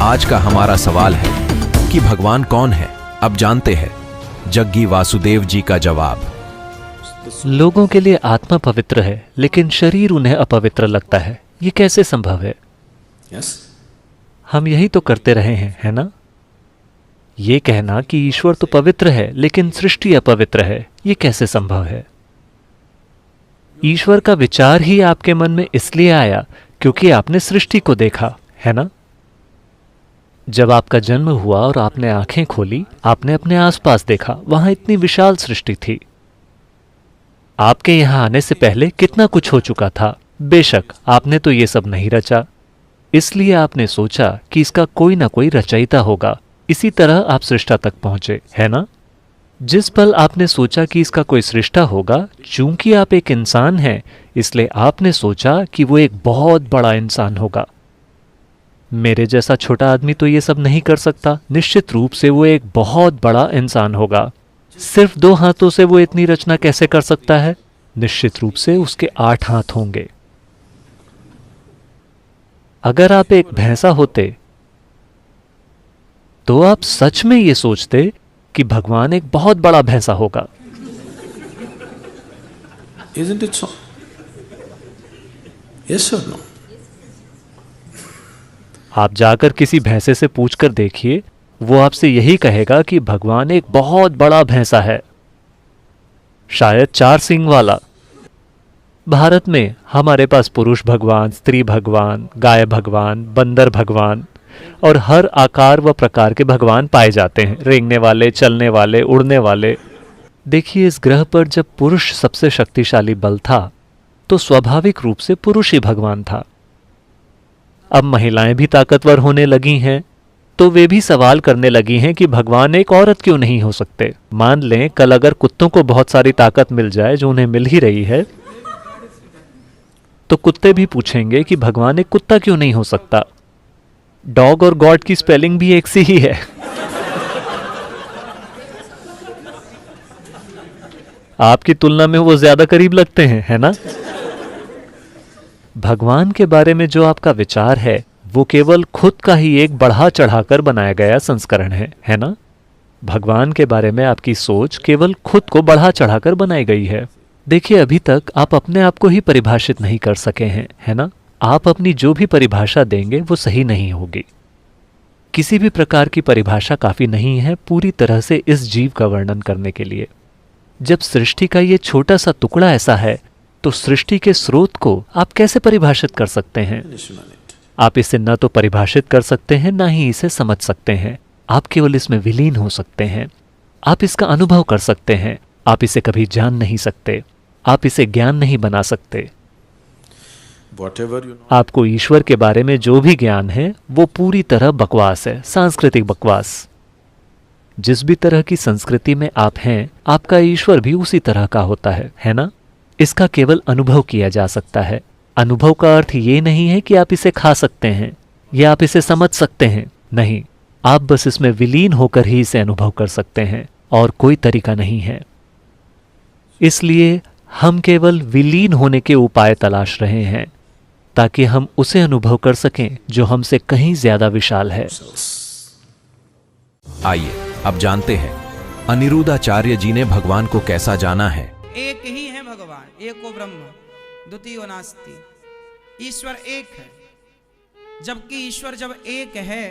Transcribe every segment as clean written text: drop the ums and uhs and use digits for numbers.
आज का हमारा सवाल है कि भगवान कौन है। अब जानते हैं जग्गी वासुदेव जी का जवाब। लोगों के लिए आत्मा पवित्र है लेकिन शरीर उन्हें अपवित्र लगता है। ये कैसे संभव है? हम यही तो करते रहे हैं, है ना? ये कहना कि ईश्वर तो पवित्र है लेकिन सृष्टि अपवित्र है, ये कैसे संभव है? ईश्वर का विचार ही आपके मन में इसलिए आया क्योंकि आपने सृष्टि को देखा, है ना? जब आपका जन्म हुआ और आपने आंखें खोली, आपने अपने आसपास देखा, वहां इतनी विशाल सृष्टि थी। आपके यहां आने से पहले कितना कुछ हो चुका था। बेशक आपने तो ये सब नहीं रचा, इसलिए आपने सोचा कि इसका कोई ना कोई रचयिता होगा। इसी तरह आप सृष्टा तक पहुंचे, है ना? जिस पल आपने सोचा कि इसका कोई सृष्टा होगा, चूंकि आप एक इंसान हैं, इसलिए आपने सोचा कि वो एक बहुत बड़ा इंसान होगा। मेरे जैसा छोटा आदमी तो ये सब नहीं कर सकता। निश्चित रूप से वो एक बहुत बड़ा इंसान होगा। सिर्फ 2 हाथों से वो इतनी रचना कैसे कर सकता है? निश्चित रूप से उसके 8 हाथ होंगे। अगर आप एक भैंसा होते तो आप सच में ये सोचते कि भगवान एक बहुत बड़ा भैंसा होगा। Isn't it so? Yes or no? आप जाकर किसी भैंसे से पूछकर देखिए, वो आपसे यही कहेगा कि भगवान एक बहुत बड़ा भैंसा है, शायद 4 सींग वाला। भारत में हमारे पास पुरुष भगवान, स्त्री भगवान, गाय भगवान, बंदर भगवान और हर आकार व प्रकार के भगवान पाए जाते हैं। रेंगने वाले, चलने वाले, उड़ने वाले। देखिए, इस ग्रह पर जब पुरुष सबसे शक्तिशाली बल था तो स्वाभाविक रूप से पुरुष ही भगवान था। अब महिलाएं भी ताकतवर होने लगी हैं तो वे भी सवाल करने लगी हैं कि भगवान एक औरत क्यों नहीं हो सकते। मान लें कल अगर कुत्तों को बहुत सारी ताकत मिल जाए, जो उन्हें मिल ही रही है, तो कुत्ते भी पूछेंगे कि भगवान एक कुत्ता क्यों नहीं हो सकता। डॉग और गॉड की स्पेलिंग भी एक सी ही है। आपकी तुलना में वो ज्यादा करीब लगते हैं, है ना? भगवान के बारे में जो आपका विचार है वो केवल खुद का ही एक बढ़ा चढ़ाकर बनाया गया संस्करण है ना? भगवान के बारे में आपकी सोच केवल खुद को बढ़ा चढ़ाकर बनाई गई है। देखिए, अभी तक आप अपने आप को ही परिभाषित नहीं कर सके हैं, है ना? आप अपनी जो भी परिभाषा देंगे वो सही नहीं होगी। किसी भी प्रकार की परिभाषा काफी नहीं है पूरी तरह से इस जीव का वर्णन करने के लिए। जब सृष्टि का ये छोटा सा टुकड़ा ऐसा है तो सृष्टि के स्रोत को आप कैसे परिभाषित कर सकते हैं? आप इसे न तो परिभाषित कर सकते हैं, ना ही इसे समझ सकते हैं। आप केवल इसमें विलीन हो सकते हैं। आप इसका अनुभव कर सकते हैं। आप इसे कभी जान नहीं सकते। आप इसे ज्ञान नहीं बना सकते। आपको ईश्वर के बारे में जो भी ज्ञान है वो पूरी तरह बकवास है, सांस्कृतिक बकवास। जिस भी तरह की संस्कृति में आप हैं, आपका ईश्वर भी उसी तरह का होता है ना? इसका केवल अनुभव किया जा सकता है। अनुभव का अर्थ ये नहीं है कि आप इसे खा सकते हैं या आप इसे समझ सकते हैं। नहीं, आप बस इसमें विलीन होकर ही इसे अनुभव कर सकते हैं और कोई तरीका नहीं है। इसलिए हम केवल विलीन होने के उपाय तलाश रहे हैं ताकि हम उसे अनुभव कर सकें जो हमसे कहीं ज्यादा विशाल है। आइए अब जानते हैं अनिरुद्धाचार्य जी ने भगवान को कैसा जाना है। एक ही है भगवान, एको ब्रह्म द्वितीयो नास्ति। ईश्वर एक है। जबकि ईश्वर जब एक है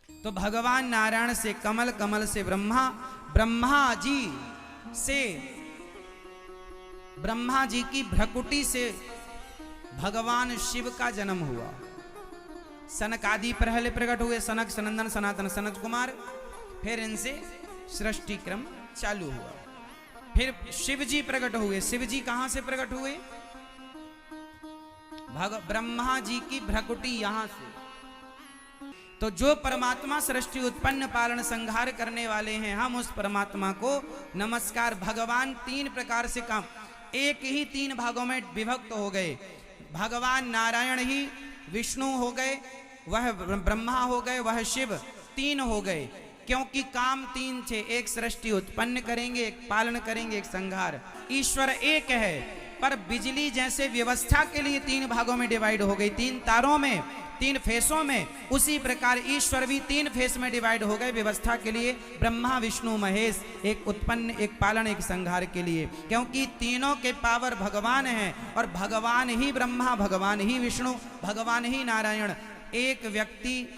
तो भगवान नारायण से कमल, कमल से ब्रह्मा, ब्रह्मा जी की भ्रकुटी से भगवान शिव का जन्म हुआ। सनक आदि पहले प्रकट हुए, सनक, सनंदन, सनातन, सनत कुमार। फिर इनसे सृष्टि क्रम चालू हुआ। फिर शिव जी प्रकट हुए। शिव जी कहां से प्रकट हुए? ब्रह्मा जी की भ्रकुटी यहां से। तो जो परमात्मा सृष्टि उत्पन्न पालन संहार करने वाले हैं, हम उस परमात्मा को नमस्कार। भगवान 3 प्रकार से काम, एक ही 3 भागों में विभक्त हो गए। भगवान नारायण ही विष्णु हो गए, वह ब्रह्मा हो गए, वह शिव, 3 हो गए। क्योंकि काम 3 थे, एक सृष्टि उत्पन्न करेंगे, एक पालन करेंगे, एक संहार। ईश्वर एक है पर बिजली जैसे व्यवस्था के लिए 3 भागों में डिवाइड हो गई, 3 तारों में, 3 फेसों में, उसी प्रकार ईश्वर भी 3 फेस में डिवाइड हो गए व्यवस्था के लिए। ब्रह्मा विष्णु महेश, एक उत्पन्न, एक पालन, एक संहार के लिए, क्योंकि तीनों के पावर भगवान हैं और भगवान ही ब्रह्मा, भगवान ही विष्णु, भगवान ही नारायण। एक व्यक्ति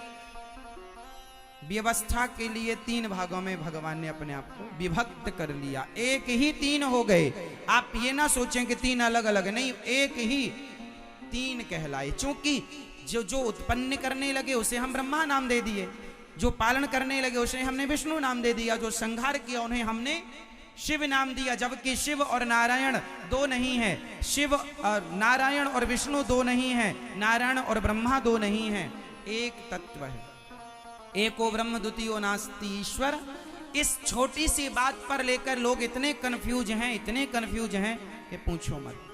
व्यवस्था के लिए 3 भागों में भगवान ने अपने आप को विभक्त कर लिया, एक ही 3 हो गए। आप ये ना सोचें कि 3 अलग अलग, नहीं, एक ही 3 कहलाए। चूंकि जो उत्पन्न करने लगे उसे हम ब्रह्मा नाम दे दिए, जो पालन करने लगे उसे हमने विष्णु नाम दे दिया, जो संहार किया उन्हें हमने शिव नाम दिया। जबकि शिव और नारायण 2 नहीं है, शिव और नारायण और विष्णु 2 नहीं है, नारायण और ब्रह्मा 2 नहीं है, एक तत्व है। एको ब्रह्म द्वितीयो नास्ति ईश्वर। इस छोटी सी बात पर लेकर लोग इतने कंफ्यूज हैं, इतने कंफ्यूज हैं कि पूछो मत।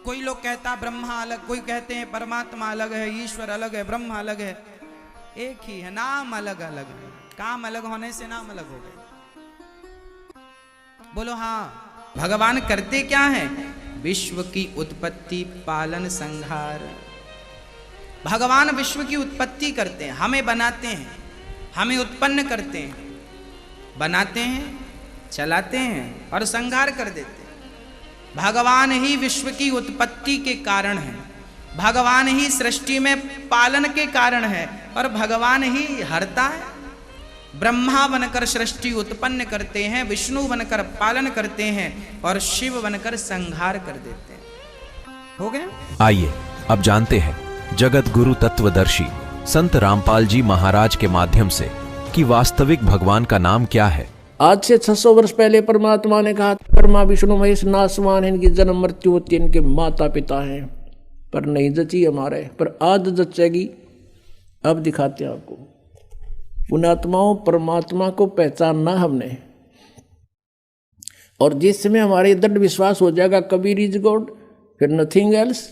कोई लोग कहता ब्रह्मा अलग, कोई कहते हैं परमात्मा अलग है, ईश्वर अलग है, ब्रह्म अलग है, एक ही है, नाम अलग अलग है। काम अलग होने से नाम अलग हो गए। बोलो हाँ। भगवान करते क्या है? विश्व की उत्पत्ति, पालन, संहार। भगवान विश्व की उत्पत्ति करते हैं, हमें बनाते हैं, हमें उत्पन्न करते हैं, बनाते हैं, चलाते हैं और संहार कर देते हैं। भगवान ही विश्व की उत्पत्ति के कारण है, भगवान ही सृष्टि में पालन के कारण है और भगवान ही हरता है। ब्रह्मा बनकर सृष्टि उत्पन्न करते हैं, विष्णु बनकर पालन करते हैं और शिव बनकर संहार कर देते हैं। हो गया? आइए अब जानते हैं जगत गुरु तत्वदर्शी संत रामपाल जी महाराज के माध्यम से कि वास्तविक भगवान का नाम क्या है। आज से 600 वर्ष पहले परमात्मा ने कहा, ब्रह्मा विष्णु महेश नासवान है, इनकी जन्म मृत्यु होती है, इनके माता पिता हैं, पर नहीं जची हमारे, पर आज जचेगी। अब दिखाते हैं आपको। पुण्यात्माओं, परमात्मा को पहचानना हमने, और जिस समय हमारे दृढ़ विश्वास हो जाएगा कबीर इज गॉड, फिर नथिंग एल्स,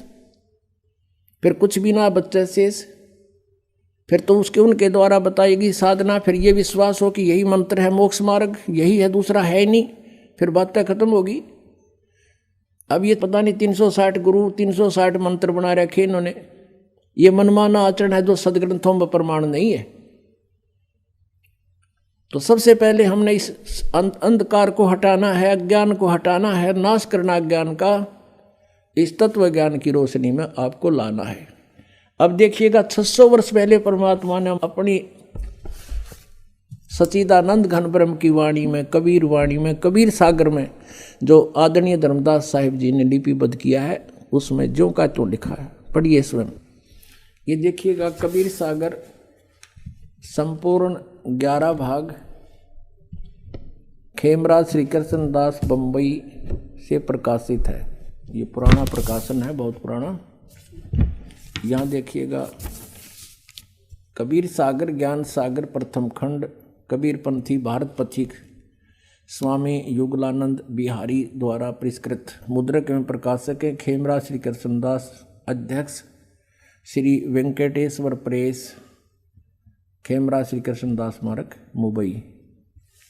फिर कुछ भी ना बच्चे शेष, फिर तो उसके उनके द्वारा बताएगी साधना, फिर ये विश्वास हो कि यही मंत्र है मोक्ष मार्ग, यही है, दूसरा है नहीं, फिर बातें खत्म होगी। अब ये पता नहीं 360 गुरु 360 मंत्र बना रखे इन्होंने, ये मनमाना आचरण है जो सदग्रंथों में प्रमाण नहीं है। तो सबसे पहले हमने इस अंधकार को हटाना है, अज्ञान को हटाना है, नाश करना अज्ञान का, इस तत्व ज्ञान की रोशनी में आपको लाना है। अब देखिएगा 600 वर्ष पहले परमात्मा ने अपनी सच्चिदानंद घन ब्रह्म की वाणी में, कबीर वाणी में, कबीर सागर में, जो आदरणीय धर्मदास साहिब जी ने लिपिबद्ध किया है, उसमें ज्यों का त्यों लिखा है। पढ़िए स्वयं। ये देखिएगा कबीर सागर संपूर्ण 11 भाग खेमराज श्री कृष्ण दास बम्बई से प्रकाशित है। ये पुराना प्रकाशन है, बहुत पुराना। यहाँ देखिएगा कबीर सागर ज्ञान सागर प्रथम खंड, कबीर पंथी भारत पथिक, स्वामी युगलानंद बिहारी द्वारा परिष्कृत, मुद्रक एवं प्रकाशक है खेमराज श्री कृष्णदास, अध्यक्ष श्री वेंकटेश्वर प्रेस, खेमराज श्री कृष्णदास स्मारक मुंबई।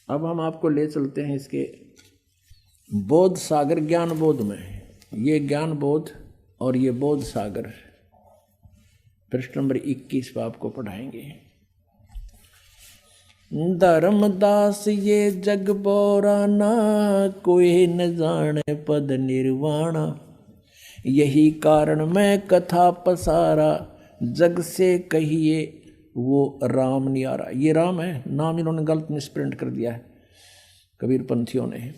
अब हम आपको ले चलते हैं इसके बोध सागर ज्ञान बोध में। ये ज्ञान बोध और ये बोध सागर पृष्ठ नंबर 21 पर आपको पढ़ाएंगे। धर्मदास ये जग बोराना, कोई न जाने पद निर्वाणा, यही कारण मैं कथा पसारा, जग से कहिए वो राम नियारा। ये राम है, नाम इन्होंने गलत मिसप्रिंट कर दिया है कबीर पंथियों ने।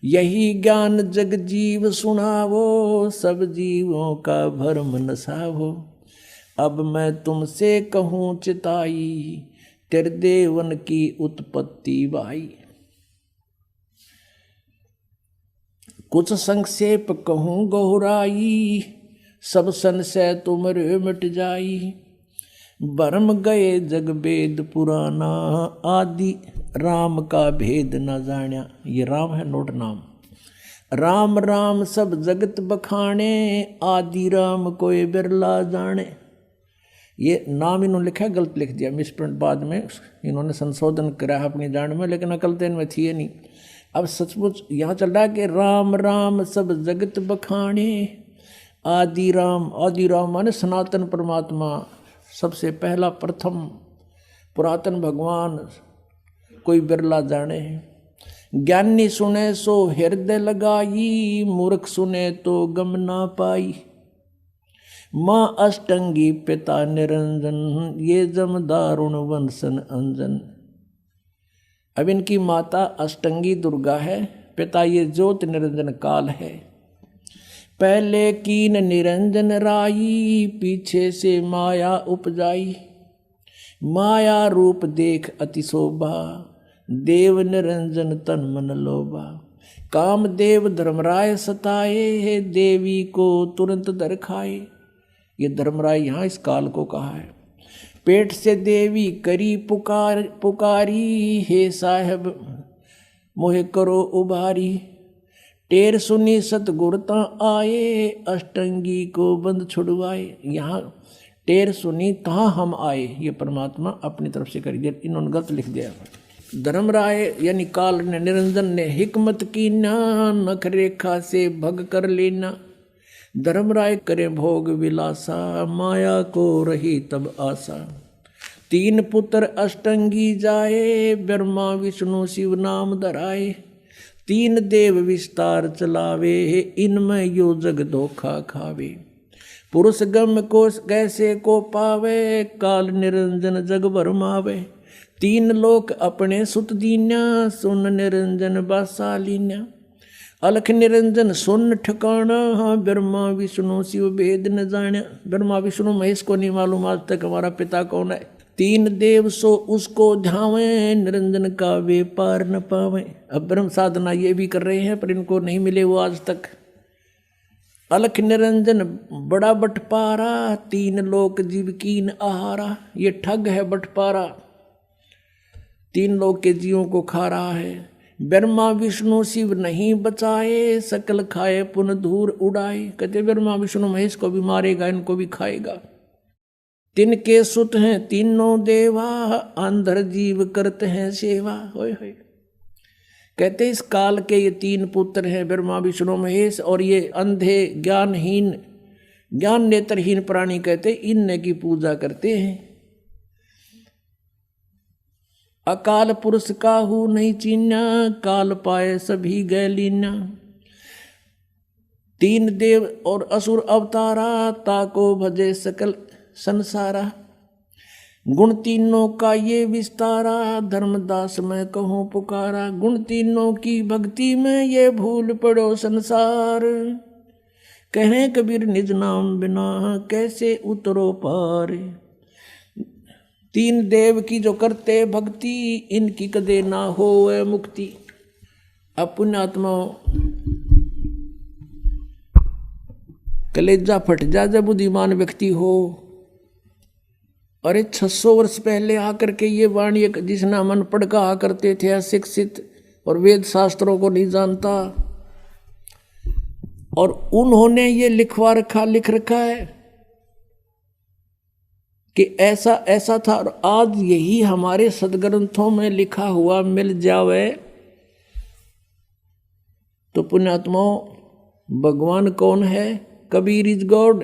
यही ज्ञान जग जीव सुनावो, सब जीवों का भरम नसावो, अब मैं तुमसे कहूँ चिताई, त्रिदेवन की उत्पत्ति भाई। कुछ संक्षेप कहूँ गहराई, सब संशय तुमरे मिट जाई। भरम गए जग वेद पुराना, आदि राम का भेद न जान्या। ये राम है, नोट नाम। राम राम सब जगत बखाने, आदि राम कोई बिरला जाने। ये नाम इन्होंने लिखा है, गलत लिख दिया, मिसप्रिंट बाद में इन्होंने संशोधन करा अपनी जान में, लेकिन अकल तो इनमें थी नहीं। अब सचमुच यहाँ चल रहा है कि राम राम सब जगत बखाने, आदि राम माने सनातन परमात्मा, सबसे पहला प्रथम पुरातन भगवान कोई बिरला जाने। ज्ञानी सुने सो हृदय लगाई, मूर्ख सुने तो गम ना पाई। माँ अष्टंगी पिता निरंजन, ये जम दारुण वंशन अंजन। अब इनकी माता अष्टंगी दुर्गा है, पिता ये ज्योत निरंजन काल है। पहले कीन निरंजन राई, पीछे से माया उपजाई। माया रूप देख अति शोभा, देव निरंजन तन मन लोभा। काम देव धर्मराय सताए, देवी को तुरंत दर खाए। ये धर्मराय यहाँ इस काल को कहा है। पेट से देवी करी पुकारी, हे साहब मोहे करो उबारी। टेर सुनी सतगुरता आए, अष्टंगी को बंद छुड़वाए। यहाँ टेर सुनी कहाँ हम आए, ये परमात्मा अपनी तरफ से कर दिया, इन्होंने गलत लिख दिया। धर्मराय यानी काल ने निरंजन ने हिकमत की ना, नख रेखा से भग कर लेना। धर्मराय करे भोग विलासा, माया को रही तब आशा। तीन पुत्र अष्टंगी जाए, ब्रह्मा विष्णु शिव नाम धराए। तीन देव विस्तार चलावे, इनमें यो जग धोखा खावे। पुरुष गम को कैसे को पावे, काल निरंजन जग भरमावे। तीन लोक अपने सुत दीन्या, सुन निरंजन बासालीन्या। अलख निरंजन सुन ठिकाना, ब्रह्मा विष्णु शिव भेद न जाना। ब्रह्मा विष्णु महेश को नहीं मालूम आज तक हमारा पिता कौन है। तीन देव सो उसको ध्यावे, निरंजन का वे पार न पावे। अब ब्रह्म साधना ये भी कर रहे हैं पर इनको नहीं मिले वो आज तक। अलख निरंजन बड़ा बटपारा, तीन लोक जीव कीन आहारा। ये ठग है बटपारा, तीन लोक के जीवों को खा रहा है। ब्रह्मा विष्णु शिव नहीं बचाए, सकल खाए पुन धूर उड़ाए। कहते ब्रह्मा विष्णु महेश को भी मारेगा, इनको भी खाएगा। तिनके सुत हैं तीनों देवा, अंधर जीव करते हैं सेवा। होय होय। कहते इस काल के ये तीन पुत्र हैं ब्रह्मा विष्णु महेश, और ये अंधे ज्ञानहीन ज्ञान नेत्रहीन प्राणी कहते इन की पूजा करते हैं। अकाल पुरुष काहू नहीं चीन्या, काल पाए सभी गए लीन्या। तीन देव और असुर अवतारा, ताको भजे सकल संसारा। गुण तीनों का ये विस्तारा, धर्मदास मैं कहूँ पुकारा। गुण तीनों की भक्ति में ये भूल पड़ो संसार। कहें कबीर निज नाम बिना, कैसे उतरो पार। तीन देव की जो करते भक्ति, इनकी कदे ना हो मुक्ति। अब पुण्यात्माओं कलेजा फट जा जब बुद्धिमान व्यक्ति हो। अरे 600 वर्ष पहले आकर के ये वाणी जिसना मन पढ़ कहा करते थे अशिक्षित और वेद शास्त्रों को नहीं जानता, और उन्होंने ये लिख रखा है कि ऐसा ऐसा था, और आज यही हमारे सदग्रंथों में लिखा हुआ मिल जावे तो पुण्यात्माओं भगवान कौन है? Kabir is God.